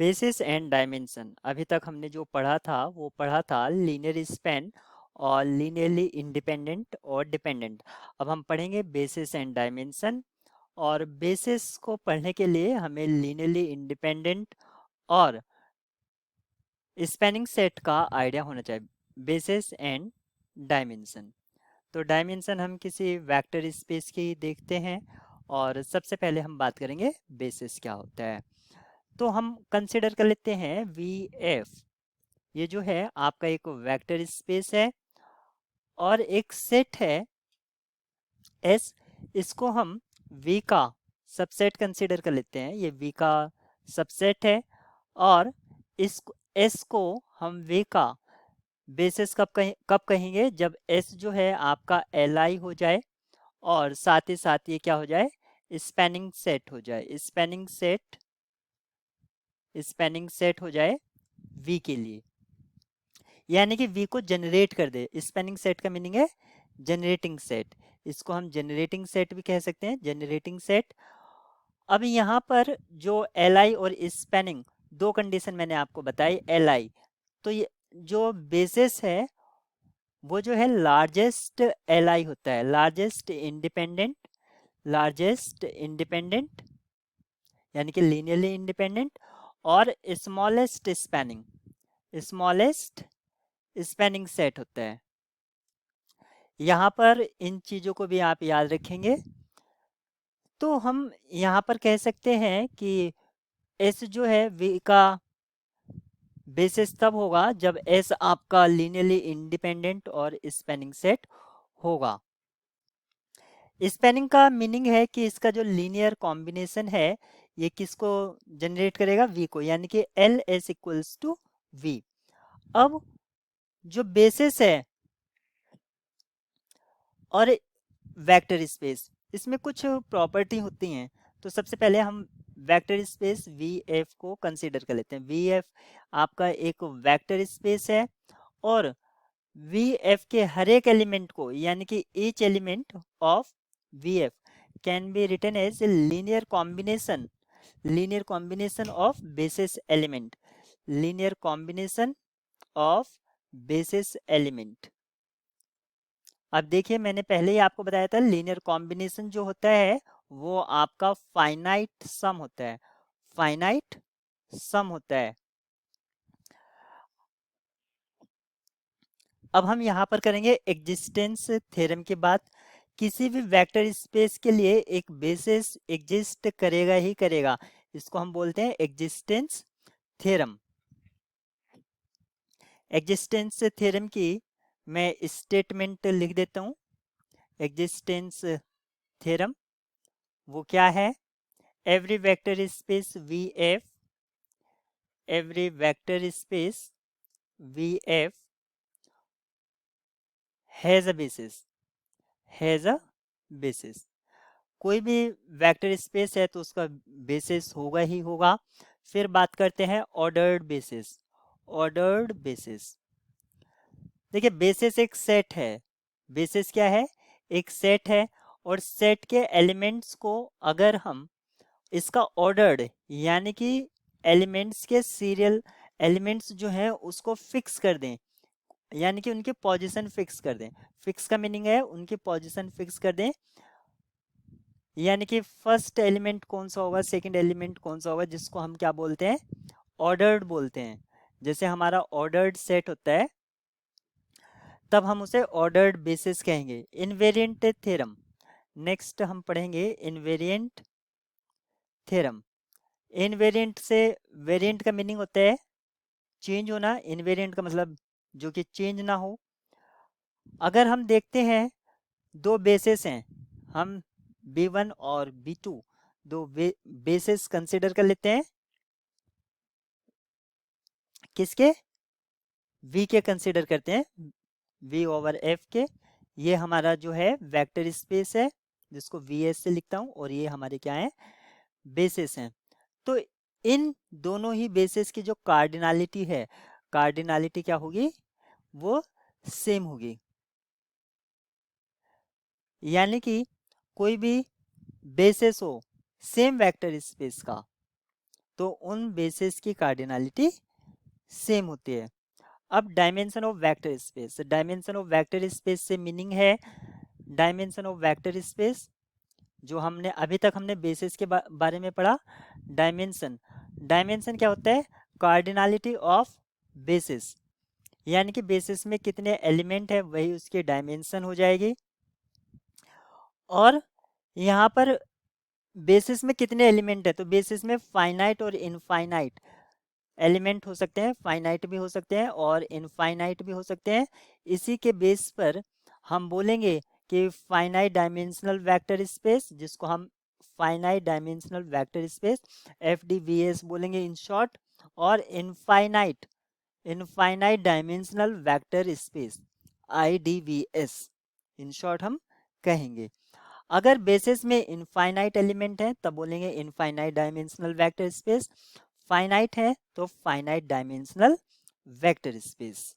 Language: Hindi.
Basis and dimension. अभी तक हमने जो पढ़ा था वो पढ़ा था लीनियर स्पैन और लीनियरली इंडिपेंडेंट और डिपेंडेंट। अब हम पढ़ेंगे बेसिस एंड डायमेंशन। और बेसिस को पढ़ने के लिए हमें लीनियरली इंडिपेंडेंट और स्पैनिंग सेट का आइडिया होना चाहिए। Basis and dimension. तो डायमेंशन हम किसी वेक्टर स्पेस की देखते हैं। और सबसे पहले हम बात करेंगे बेसिस क्या होता है। तो हम कंसिडर कर लेते हैं वी एफ। ये जो है आपका एक वेक्टर स्पेस है और एक सेट है एस। इसको हम वी का सबसेट कंसिडर कर लेते हैं। ये वी का सबसेट है। और इस एस को हम वी का बेसिस कब कहेंगे, जब एस जो है आपका एल आई हो जाए और साथ ही साथ ये क्या हो जाए, स्पैनिंग सेट हो जाए। स्पैनिंग सेट हो जाए वी के लिए, यानी कि वी को जनरेट कर दे। स्पैनिंग सेट का मीनिंग है जनरेटिंग सेट। इसको हम जनरेटिंग सेट भी कह सकते हैं, जनरेटिंग सेट। अब यहाँ पर जो एल आई और स्पैनिंग, दो कंडीशन मैंने आपको बताई। एल आई, तो ये जो बेसिस है वो जो है लार्जेस्ट एल आई होता है, लार्जेस्ट इंडिपेंडेंट यानी कि लीनियरली इंडिपेंडेंट, और स्मॉलेस्ट स्पैनिंग सेट होता है। यहाँ पर इन चीज़ों को भी आप याद रखेंगे। तो हम यहाँ पर कह सकते हैं कि एस जो है वी का बेसिस तब होगा जब एस आपका लीनियरली इंडिपेंडेंट और स्पैनिंग सेट होगा। स्पैनिंग का मीनिंग है कि इसका जो लीनियर कॉम्बिनेशन है ये किसको जनरेट करेगा, वी को, यानी कि L S equals to V. अब जो बेसिस है और वेक्टर स्पेस, इसमें कुछ प्रॉपर्टी होती हैं। तो सबसे पहले हम वेक्टर स्पेस वी एफ को कंसीडर कर लेते हैं। वी एफ आपका एक वेक्टर स्पेस है और वी एफ के हर एक एलिमेंट को, यानी कि each element of V F can be written as linear combination of basis element, linear combination of basis element. अब देखिए, मैंने पहले ही आपको बताया था लीनियर कॉम्बिनेशन जो होता है वो आपका फाइनाइट सम होता है, फाइनाइट सम होता है। अब हम यहाँ पर करेंगे एग्जिस्टेंस थ्योरम की बात। किसी भी वेक्टर स्पेस के लिए एक बेसिस एग्जिस्ट करेगा ही करेगा, इसको हम बोलते हैं एग्जिस्टेंस थ्योरम। एग्जिस्टेंस थ्योरम की मैं स्टेटमेंट लिख देता हूँ। एग्जिस्टेंस थ्योरम वो क्या है, every vector space V F, every vector space V F has a basis, has a basis. कोई भी वेक्टर स्पेस है तो उसका बेसिस होगा ही होगा। फिर बात करते हैं ऑर्डर्ड बेसिस। ऑर्डर्ड बेसिस, देखिए बेसिस एक सेट है। बेसिस क्या है, एक सेट है। और सेट के एलिमेंट्स को अगर हम इसका ऑर्डर्ड, यानी कि एलिमेंट्स के सीरियल एलिमेंट्स जो हैं उसको फिक्स कर दें, यानी कि उनकी पोजीशन फिक्स कर दें। फिक्स का मीनिंग है उनकी पोजीशन फिक्स कर दें, यानी कि फर्स्ट एलिमेंट कौन सा होगा, सेकंड एलिमेंट कौन सा होगा, जिसको हम क्या बोलते हैं, ऑर्डर्ड बोलते हैं। जैसे हमारा ऑर्डर्ड सेट होता है तब हम उसे ऑर्डर्ड बेसिस कहेंगे। इनवेरिएंट थ्योरम, नेक्स्ट हम पढ़ेंगे इनवेरिएंट थ्योरम। इनवेरिएंट से, वेरिएंट का मीनिंग होता है चेंज होना, इनवेरिएंट का मतलब जो कि चेंज ना हो। अगर हम देखते हैं दो बेसिस हैं, हम B1 और B2 दो बेसिस कंसिडर कर लेते हैं। किसके, V के कंसिडर करते हैं, V ओवर F के। ये हमारा जो है वेक्टर स्पेस है जिसको VS से लिखता हूँ, और ये हमारे क्या है, बेसिस हैं। तो इन दोनों ही बेसिस की जो कार्डिनलिटी है, कार्डिनलिटी क्या होगी, वो सेम होगी। यानी कि कोई भी बेसिस हो सेम वेक्टर स्पेस का, तो उन बेसिस की कार्डिनलिटी सेम होती है। अब dimension of vector space, dimension of vector space से मीनिंग है डायमेंशन ऑफ वेक्टर स्पेस जो हमने अभी तक हमने बेसिस के बारे में पढ़ा। डायमेंशन, डायमेंशन क्या होता है? कार्डिनलिटी ऑफ बेसिस, यानी कि बेसिस में कितने एलिमेंट है वही उसकी डायमेंशन हो जाएगी। और यहाँ पर बेसिस में कितने एलिमेंट है, तो बेसिस में फाइनाइट और इनफाइनाइट एलिमेंट हो सकते हैं, फाइनाइट भी हो सकते हैं और इनफाइनाइट भी हो सकते हैं। इसी के बेस पर हम बोलेंगे कि फाइनाइट डायमेंशनल वेक्टर स्पेस, जिसको हम finite dimensional vector space FDVS बोलेंगे इन शॉर्ट, और infinite infinite dimensional vector space IDVS in short हम कहेंगे। अगर बेसिस में इनफाइनाइट एलिमेंट है तब बोलेंगे infinite dimensional vector space, finite है तो फाइनाइट डायमेंशनल वेक्टर स्पेस।